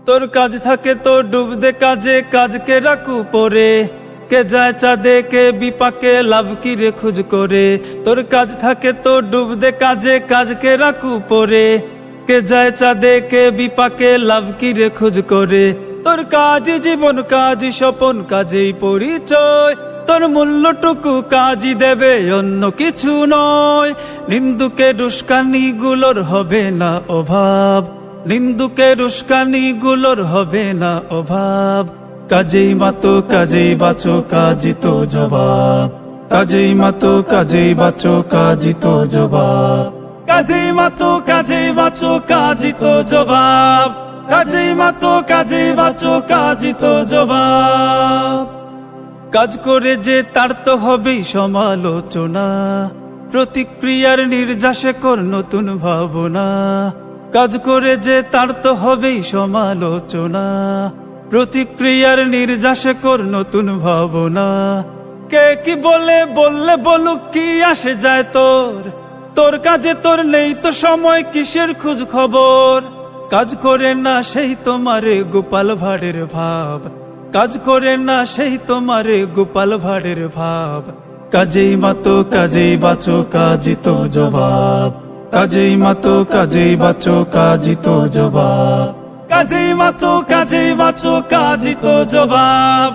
তোর কাজ থাকে তো ডুব দে কাজে, কাজকে রাখু পরে। কে যায় চাঁদে কে বিপাকে, লাভ কি রে খুঁজ করে। তোর কাজ থাকে তো ডুব দে কাজে, কাজকে রাখু পরে। কে যায় চাঁদে কে বিপাকে, লাভ কি রে খুঁজ করে। তোর কাজ জীবন, কাজ স্বপন, কাজেই পরিচয়। তোর মূল্যটুকু কাজই দেবে, অন্য কিছু নয়। নিন্দুকের উস্কানি গুলোর হবে না অভাব, নিন্দুকের উস্কানি গুলোর হবে না অভাব। কাজেই মাতো কাজেই বাঁচো, কাজই তো জবাব। কাজেই মাতো কাজেই বাঁচো, কাজই তো জবাব। কাজেই মাতো কাজেই বাঁচো, কাজই তো জবাব। কাজেই মাতো কাজেই বাঁচো, কাজই তো জবাব। কাজ করে যে তার তো হবেই সমালোচনা, প্রতিক্রিয়ার নির্যাসে কর নতুন ভাবনা। কাজ করে যে তার তো হবেই সমালোচনা, প্রতিক্রিয়ার নির্যাসে কর নতুন ভাবনা। কে কি বলে বললে বলুক, কি আসে যায় তোর। তোর কাজে তোর নেই তো সময়, কিসের খোঁজ খবর। কাজ করে না সেই তোমারে গোপাল ভাঁড়ের ভাব, কাজ করে না সেই তোমারে গোপাল ভাঁড়ের ভাব। কাজেই মাতো কাজেই বাঁচো, কাজই তো জবাব। কাজেই মাতো কাজেই বাঁচো, কাজই তো জবাব। কাজেই মাতো কাজেই বাঁচো, কাজই তো জবাব।